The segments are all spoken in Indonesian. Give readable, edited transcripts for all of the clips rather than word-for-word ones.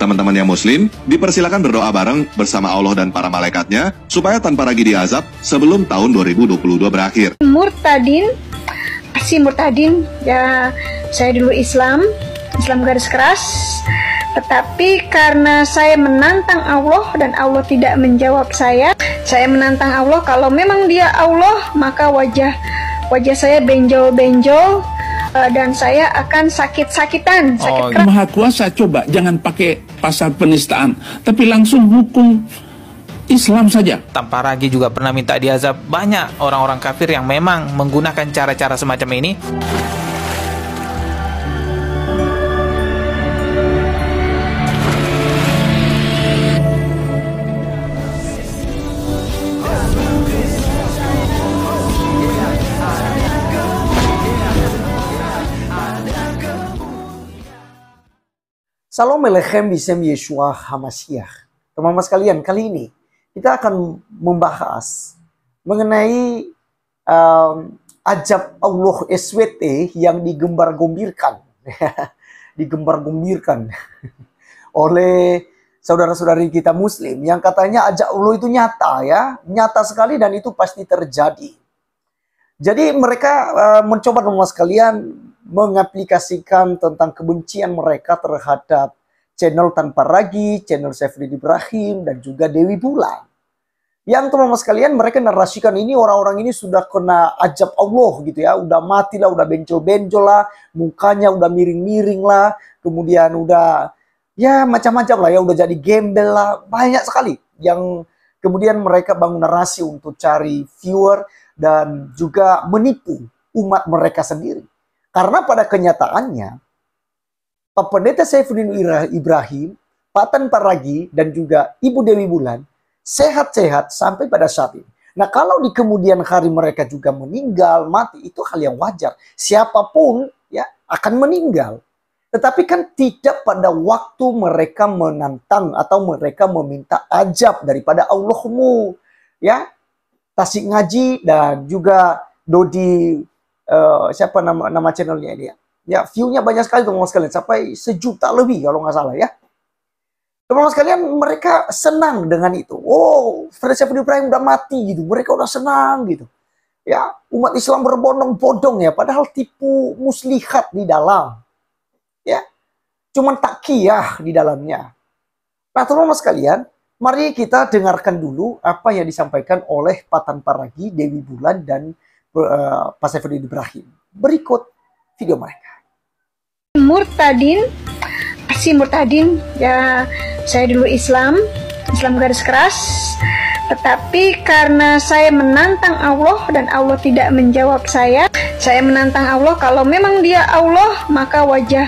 Teman-teman yang muslim, dipersilakan berdoa bareng bersama Allah dan para malaikatnya supaya tanpa lagi diazab sebelum tahun 2022 berakhir. Murtadin ya, saya dulu Islam garis keras, tetapi karena saya menantang Allah dan Allah tidak menjawab saya menantang Allah. Kalau memang dia Allah, maka wajah saya benjol-benjol, dan saya akan sakit-sakitan, sakit keras. Maha Kuasa, coba jangan pakai pasal penistaan, tapi langsung hukum Islam saja. Tanpa Ragi juga pernah minta diazab. Banyak orang-orang kafir yang memang menggunakan cara-cara semacam ini. Shalom Alechem Bisem Yeshua HaMashiach. Teman-teman sekalian, kali ini kita akan membahas mengenai ajab Allah SWT yang digembar-gembirkan oleh saudara-saudari kita muslim, yang katanya ajab Allah itu nyata, ya, nyata sekali, dan itu pasti terjadi. Jadi mereka mencoba, teman-teman sekalian, mengaplikasikan tentang kebencian mereka terhadap channel Tanpa Ragi, channel Saifuddin Ibrahim, dan juga Dewi Bulan. Yang teman-teman sekalian, mereka narasikan ini orang-orang ini sudah kena ajab Allah gitu ya, udah mati lah, udah benjol-benjol lah, mukanya udah miring-miring lah, kemudian udah ya macam-macam lah ya, udah jadi gembel lah, banyak sekali yang kemudian mereka bangun narasi untuk cari viewer dan juga menipu umat mereka sendiri. Karena pada kenyataannya, Pak Pendeta Saifuddin Ibrahim, Pak Tanpa Ragi, dan juga Ibu Dewi Bulan sehat-sehat sampai pada saat ini. Nah, kalau di kemudian hari mereka juga meninggal, mati, itu hal yang wajar. Siapapun ya akan meninggal. Tetapi kan tidak pada waktu mereka menantang atau mereka meminta ajab daripada Allahmu. Ya, Tasik Ngaji dan juga Dodi, siapa nama channelnya ini ya, view-nya banyak sekali teman-teman sekalian, sampai 1 juta lebih kalau nggak salah ya. Teman-teman sekalian, mereka senang dengan itu. Oh, Saifuddin Ibrahim udah mati gitu, mereka udah senang gitu. Ya, umat Islam berbondong-bondong ya, padahal tipu muslihat di dalam. Ya, cuman takiyah di dalamnya. Nah, teman-teman sekalian, mari kita dengarkan dulu apa yang disampaikan oleh Pak Tanpa Ragi, Dewi Bulan, dan Pak Saifuddin Ibrahim. Berikut video mereka. Murtadin ya, saya dulu Islam garis keras, tetapi karena saya menantang Allah dan Allah tidak menjawab saya menantang Allah. Kalau memang dia Allah, maka wajah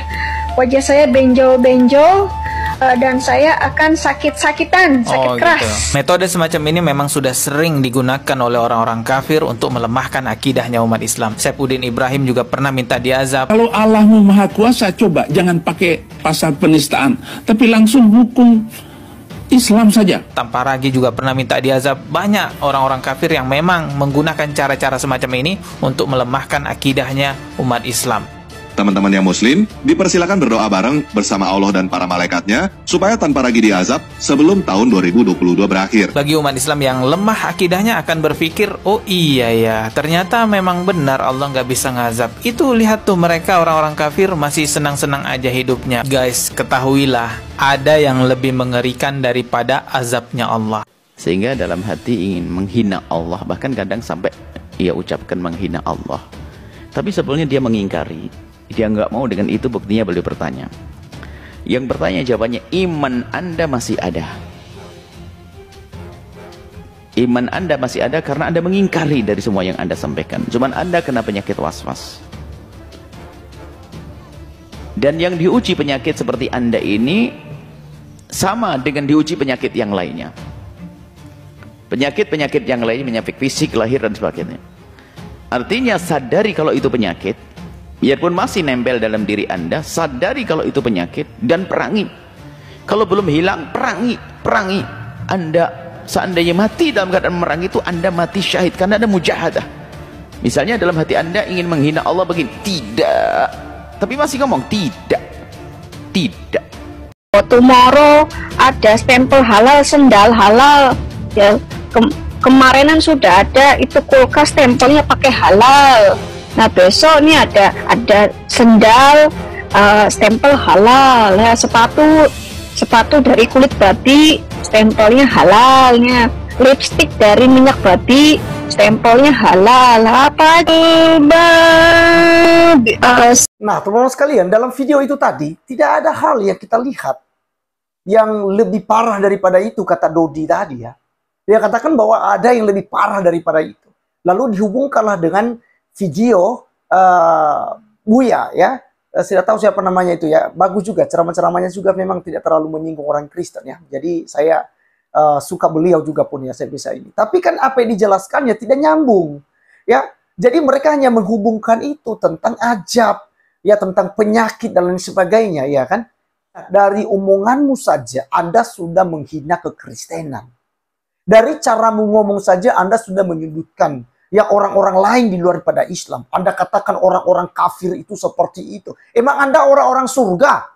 saya benjol-benjol, dan saya akan sakit-sakitan, sakit keras. Gitu. Metode semacam ini memang sudah sering digunakan oleh orang-orang kafir untuk melemahkan akidahnya umat Islam. Saifuddin Ibrahim juga pernah minta diazab. Kalau Allahmu Maha Kuasa, coba jangan pakai pasal penistaan, tapi langsung hukum Islam saja. Tanpa Ragi juga pernah minta diazab. Banyak orang-orang kafir yang memang menggunakan cara-cara semacam ini untuk melemahkan akidahnya umat Islam. Teman-teman yang muslim, dipersilakan berdoa bareng bersama Allah dan para malaikatnya supaya tanpa lagi diazab sebelum tahun 2022 berakhir. Bagi umat Islam yang lemah akidahnya akan berpikir, oh iya ya, ternyata memang benar Allah nggak bisa ngazab. Itu lihat tuh, mereka orang-orang kafir masih senang-senang aja hidupnya. Guys, ketahuilah, ada yang lebih mengerikan daripada azabnya Allah. Sehingga dalam hati ingin menghina Allah, bahkan kadang sampai ia ucapkan menghina Allah. Tapi sebetulnya dia mengingkari. Dia nggak mau dengan itu, buktinya beliau bertanya. Yang bertanya jawabannya, iman Anda masih ada. Iman Anda masih ada karena Anda mengingkari dari semua yang Anda sampaikan. Cuman Anda kena penyakit was-was. Dan yang diuji penyakit seperti Anda ini sama dengan diuji penyakit yang lainnya. Penyakit-penyakit yang lain, penyakit fisik, lahir, dan sebagainya. Artinya sadari kalau itu penyakit, biarpun masih nempel dalam diri Anda, sadari kalau itu penyakit dan perangi. Kalau belum hilang, perangi. Anda seandainya mati dalam keadaan merangi itu, Anda mati syahid karena ada mujahadah. Misalnya dalam hati Anda ingin menghina Allah begini, tidak, tapi masih ngomong tidak. tomorrow ada stempel halal, sendal halal ya. Kemarinan sudah ada itu kulkas stempelnya pakai halal. Nah besok nih ada sendal stempel halal ya, sepatu dari kulit babi stempelnya halalnya, lipstik dari minyak babi stempelnya halal. Apa Nah, teman-teman sekalian, dalam video itu tadi tidak ada hal yang kita lihat yang lebih parah daripada itu, kata Dodi tadi ya. Dia katakan bahwa ada yang lebih parah daripada itu. Lalu dihubungkanlah dengan video Buya ya. Saya tahu siapa namanya itu ya. Bagus juga, ceramah-ceramahnya juga memang tidak terlalu menyinggung orang Kristen ya. Jadi saya suka beliau juga pun ya, saya bisa ini. Tapi kan apa yang dijelaskannya tidak nyambung ya. Jadi mereka hanya menghubungkan itu tentang ajab ya, tentang penyakit dan lain sebagainya ya kan. Dari omonganmu saja Anda sudah menghina kekristenan. Dari caramu ngomong saja Anda sudah menyudutkan ya orang-orang lain di luar pada Islam. Anda katakan orang-orang kafir itu seperti itu. Emang Anda orang-orang surga?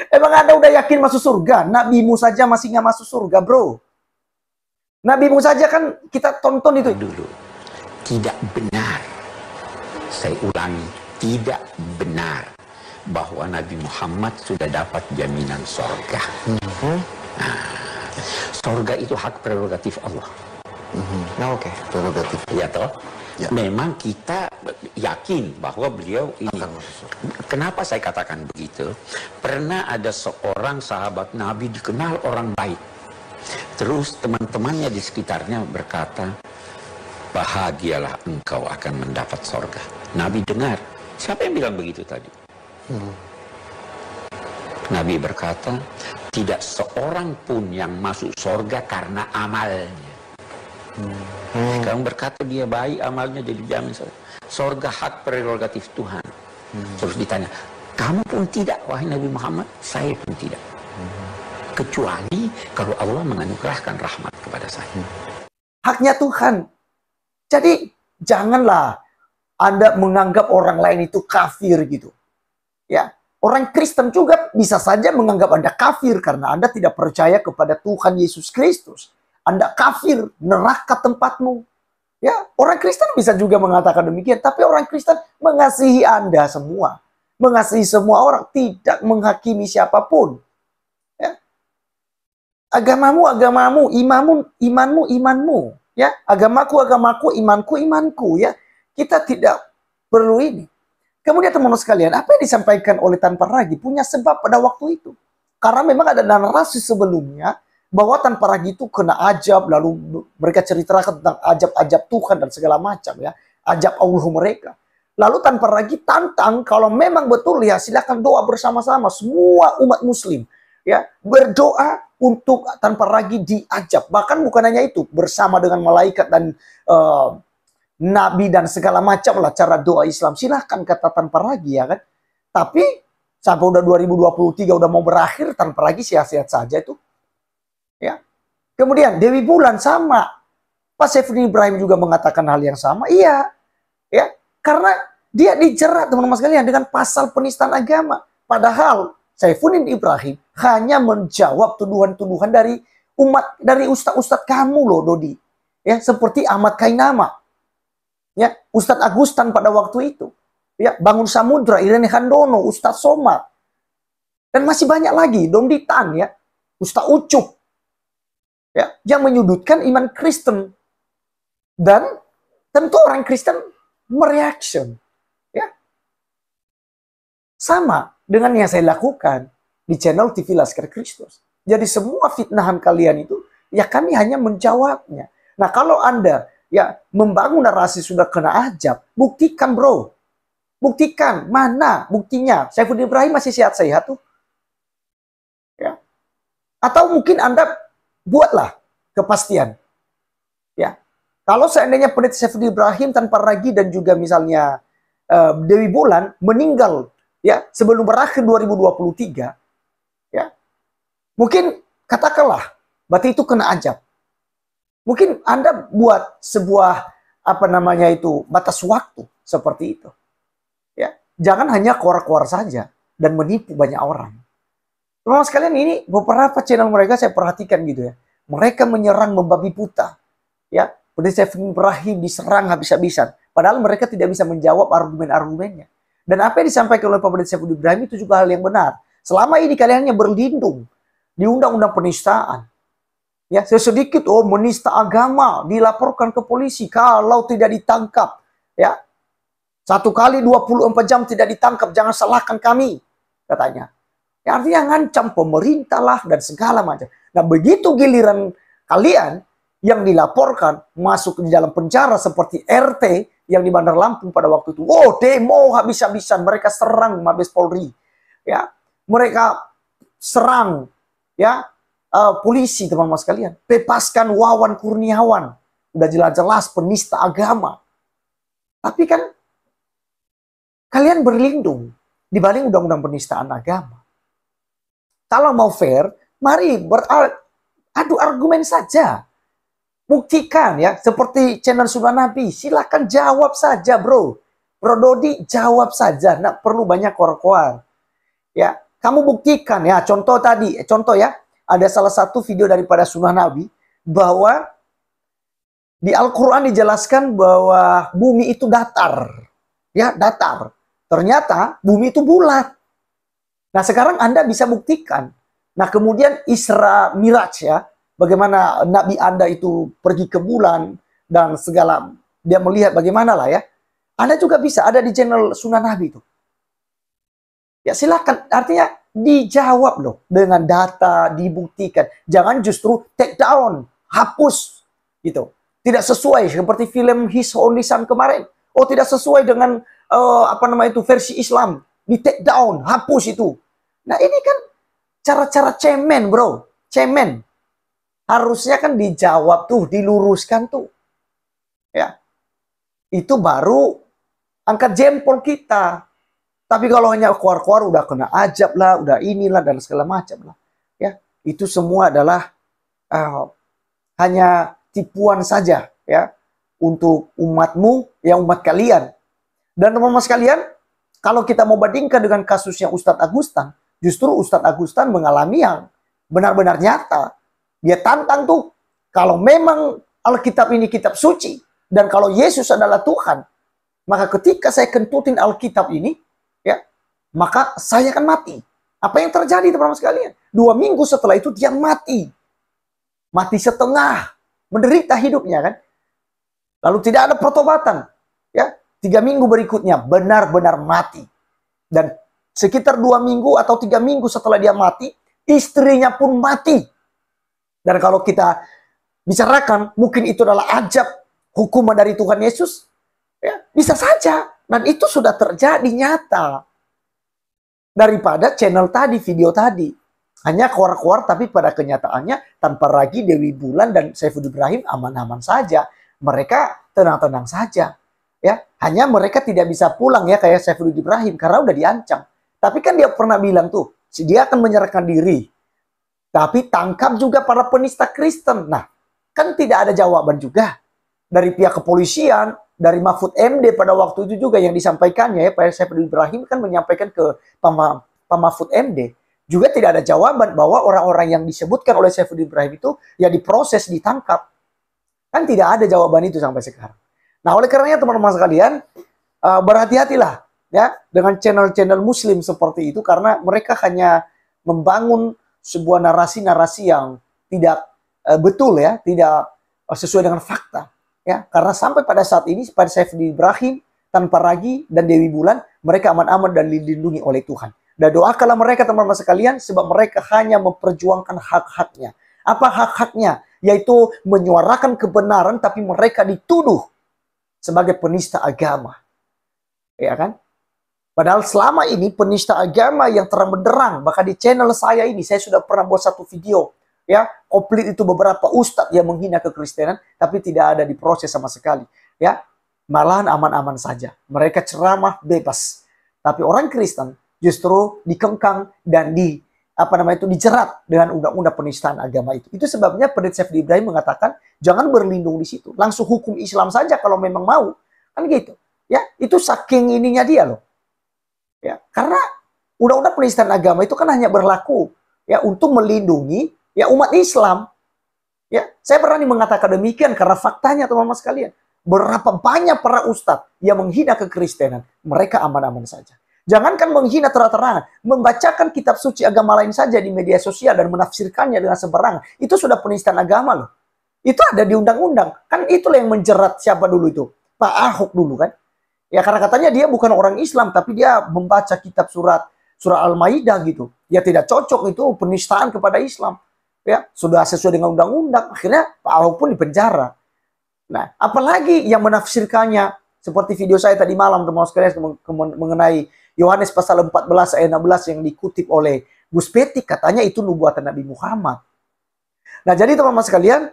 Emang Anda udah yakin masuk surga? Nabimu saja masih nggak masuk surga, bro. Nabimu saja kan kita tonton itu. Dulu, tidak benar. Saya ulangi, tidak benar bahwa Nabi Muhammad sudah dapat jaminan surga. Nah, surga itu hak prerogatif Allah. Nah, oke, prerogatif. Ya toh? Ya. Memang kita yakin bahwa beliau ini. Kenapa saya katakan begitu? Pernah ada seorang sahabat Nabi dikenal orang baik. Terus teman-temannya di sekitarnya berkata, bahagialah engkau akan mendapat surga. Nabi dengar. Siapa yang bilang begitu tadi? Nabi berkata, tidak seorang pun yang masuk surga karena amalnya. Sekarang berkata dia baik, amalnya jadi jamin surga. Surga hak prerogatif Tuhan. Terus ditanya, kamu pun tidak, wahai Nabi Muhammad? Saya pun tidak. Kecuali kalau Allah menganugerahkan rahmat kepada saya. Haknya Tuhan. Jadi janganlah Anda menganggap orang lain itu kafir gitu. Ya. Orang Kristen juga bisa saja menganggap Anda kafir karena Anda tidak percaya kepada Tuhan Yesus Kristus. Anda kafir, neraka tempatmu. Ya, orang Kristen bisa juga mengatakan demikian, tapi orang Kristen mengasihi Anda semua. Mengasihi semua orang, tidak menghakimi siapapun. Ya. Agamamu, agamamu, imanmu, imanmu. Ya, agamaku, agamaku, imanku, imanku. Ya, kita tidak perlu ini. Kemudian teman-teman sekalian, apa yang disampaikan oleh Tanpa Ragi punya sebab pada waktu itu. Karena memang ada narasi sebelumnya bahwa Tanpa Ragi itu kena ajab, lalu mereka ceritakan tentang ajab-ajab Tuhan dan segala macam ya, ajab Allah mereka. Lalu Tanpa Ragi tantang kalau memang betul ya silakan doa bersama-sama semua umat muslim ya, berdoa untuk Tanpa Ragi diajab. Bahkan bukan hanya itu, bersama dengan malaikat dan Nabi dan segala macam lah cara doa Islam. Silahkan kata Tanpa Ragi ya kan. Tapi sampai udah 2023 udah mau berakhir, Tanpa Ragi sehat-sehat saja itu. Ya. Kemudian Dewi Bulan sama. Pak Saifuddin Ibrahim juga mengatakan hal yang sama. Iya. Ya. Karena dia dijerat teman-teman sekalian dengan pasal penistaan agama. Padahal Saifuddin Ibrahim hanya menjawab tuduhan-tuduhan dari umat, dari ustadz-ustadz kamu loh Dodi. Ya, seperti Ahmad Kainama. Ya, Ustadz Agustan pada waktu itu, ya, Bangun Samudra, Irene Handono, Ustadz Somad, dan masih banyak lagi, Dondi Tan, ya, Ustadz Ucup, ya, yang menyudutkan iman Kristen, dan tentu orang Kristen mereaction, ya, sama dengan yang saya lakukan di channel TV Laskar Kristus. Jadi semua fitnahan kalian itu, ya kami hanya menjawabnya. Nah kalau Anda ya membangun narasi sudah kena ajab, buktikan bro. Buktikan, mana buktinya? Saifuddin Ibrahim masih sehat-sehat tuh. Ya. Atau mungkin Anda buatlah kepastian. Ya. Kalau seandainya Pendeta Saifuddin Ibrahim, Tanpa Ragi dan juga misalnya Dewi Bulan meninggal ya sebelum berakhir 2023, ya. Mungkin katakanlah berarti itu kena ajab. Mungkin Anda buat sebuah apa namanya itu batas waktu seperti itu. Ya, jangan hanya keluar-keluar saja. dan menipu banyak orang. Teman-teman sekalian, ini beberapa channel mereka saya perhatikan gitu ya. Mereka menyerang membabi buta. Ya, Pendeta Saiful Ibrahim diserang habis-habisan. Padahal mereka tidak bisa menjawab argumen-argumennya. Dan apa yang disampaikan oleh Pendeta Saiful Ibrahim itu juga hal yang benar. Selama ini kalian hanya berlindung di undang-undang penistaan. Ya, sesedikit menista agama dilaporkan ke polisi kalau tidak ditangkap. Ya, 1 kali 24 jam tidak ditangkap, jangan salahkan kami, katanya. Ya, artinya ngancam pemerintah lah dan segala macam. Nah, begitu giliran kalian yang dilaporkan masuk di dalam penjara seperti RT yang di Bandar Lampung pada waktu itu. Demo habis-habisan, mereka serang Mabes Polri. Ya, mereka serang ya polisi, teman-teman sekalian. Bebaskan Wawan Kurniawan. Udah jelas-jelas penista agama. Tapi kan kalian berlindung di balik undang-undang penistaan agama. Kalau mau fair, mari adu argumen saja. Buktikan ya, seperti channel Sunnah Nabi. Silahkan jawab saja, bro. Bro Dodi, jawab saja. Nggak perlu banyak kor-kor. Ya, kamu buktikan ya. Contoh ya. Ada salah satu video daripada Sunnah Nabi bahwa di Al-Quran dijelaskan bahwa bumi itu datar. Ya, datar. Ternyata bumi itu bulat. Nah, sekarang Anda bisa buktikan. Nah, kemudian Isra Miraj ya. Bagaimana Nabi Anda itu pergi ke bulan dan segala. Dia melihat bagaimana lah ya. Anda juga bisa ada di channel Sunnah Nabi itu. Ya silakan. Artinya dijawab loh. Dengan data, dibuktikan. Jangan justru take down. Hapus. Gitu. Tidak sesuai seperti film His Only Son kemarin. Tidak sesuai dengan versi Islam. Di take down. Hapus itu. Nah ini kan cara-cara cemen, bro. Cemen. Harusnya kan dijawab tuh, diluruskan tuh. Ya. Itu baru angkat jempol kita. Tapi kalau hanya keluar-keluar udah kena ajab lah, udah inilah dan segala macam lah. Ya, itu semua adalah hanya tipuan saja ya untuk umatmu, yang umat kalian. Dan teman-teman sekalian, kalau kita mau bandingkan dengan kasusnya Ustadz Agustan, justru Ustadz Agustan mengalami yang benar-benar nyata. Dia tantang tuh, kalau memang Alkitab ini kitab suci, dan kalau Yesus adalah Tuhan, maka ketika saya kentutin Alkitab ini, ya, maka saya akan mati. Apa yang terjadi teman-teman sekalian? 2 minggu setelah itu dia mati. Mati setengah, menderita hidupnya kan. Lalu tidak ada pertobatan. Ya, 3 minggu berikutnya benar-benar mati. Dan sekitar 2 minggu atau 3 minggu setelah dia mati, istrinya pun mati. Dan kalau kita bicarakan, mungkin itu adalah ajab hukuman dari Tuhan Yesus. Ya, bisa saja. Dan itu sudah terjadi nyata. Daripada channel tadi, video tadi. Hanya keluar-keluar, tapi pada kenyataannya tanpa lagi Dewi Bulan dan Saiful Ibrahim aman-aman saja. Mereka tenang-tenang saja. Ya, hanya mereka tidak bisa pulang ya kayak Saiful Ibrahim karena udah diancam. Tapi kan dia pernah bilang tuh, dia akan menyerahkan diri. Tapi tangkap juga para penista Kristen. Nah, kan tidak ada jawaban juga. Dari pihak kepolisian, dari Mahfud MD pada waktu itu juga yang disampaikannya ya, Pak Saiful Ibrahim kan menyampaikan ke Pak Mahfud MD. Juga tidak ada jawaban bahwa orang-orang yang disebutkan oleh Saiful Ibrahim itu ya diproses, ditangkap. Kan tidak ada jawaban itu sampai sekarang. Nah, oleh karenanya teman-teman sekalian, berhati-hatilah ya dengan channel-channel muslim seperti itu karena mereka hanya membangun sebuah narasi-narasi yang tidak betul ya, tidak sesuai dengan fakta ya. Karena sampai pada saat ini pada Saiful Ibrahim, Tanpa Ragi dan Dewi Bulan, mereka aman-aman dan dilindungi oleh Tuhan. Dan doakanlah mereka teman-teman sekalian sebab mereka hanya memperjuangkan hak-haknya. Apa hak-haknya? Yaitu menyuarakan kebenaran tapi mereka dituduh sebagai penista agama. Ya kan? Padahal selama ini penista agama yang terang benderang, bahkan di channel saya ini, saya sudah pernah buat satu video. Ya, komplit itu beberapa ustadz yang menghina kekristenan, tapi tidak ada diproses sama sekali. Ya, malahan aman-aman saja. Mereka ceramah bebas. Tapi orang Kristen justru dikengkang dan dijerat dengan undang-undang penistaan agama itu. Itu sebabnya Pendeta Saiful Ibrahim mengatakan, jangan berlindung di situ. Langsung hukum Islam saja kalau memang mau. Kan gitu. Ya, itu saking ininya dia loh. Ya, karena Undang-undang penistaan agama itu kan hanya berlaku ya untuk melindungi ya umat Islam. Ya, saya berani mengatakan demikian karena faktanya teman-teman sekalian, berapa banyak para ustadz yang menghina kekristenan, mereka aman-aman saja. Jangankan menghina terang-terangan, membacakan kitab suci agama lain saja di media sosial dan menafsirkannya dengan sembarangan, itu sudah penistaan agama loh. Itu ada di undang-undang. Kan itulah yang menjerat siapa dulu itu? Pak Ahok dulu kan. Ya karena katanya dia bukan orang Islam, tapi dia membaca kitab surah Al-Maidah gitu. Ya tidak cocok, itu penistaan kepada Islam. Ya, sudah sesuai dengan undang-undang. Akhirnya Pak Ahok pun dipenjara. Nah, apalagi yang menafsirkannya seperti video saya tadi malam teman-teman sekalian mengenai Yohanes pasal 14 ayat 16 yang dikutip oleh Gus Peti, katanya itu nubuatan Nabi Muhammad. Nah, jadi teman-teman sekalian,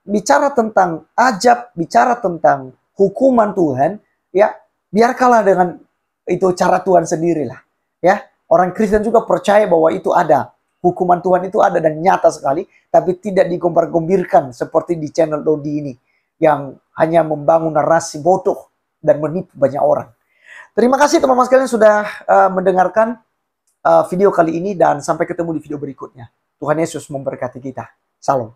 bicara tentang ajab, bicara tentang hukuman Tuhan, ya biarkanlah dengan itu cara Tuhan sendirilah. Ya, orang Kristen juga percaya bahwa itu ada. Hukuman Tuhan itu ada dan nyata sekali, tapi tidak digombar-gombirkan seperti di channel Dodi ini, yang hanya membangun narasi bodoh dan menipu banyak orang. Terima kasih teman-teman sekalian sudah mendengarkan video kali ini, dan sampai ketemu di video berikutnya. Tuhan Yesus memberkati kita. Salam.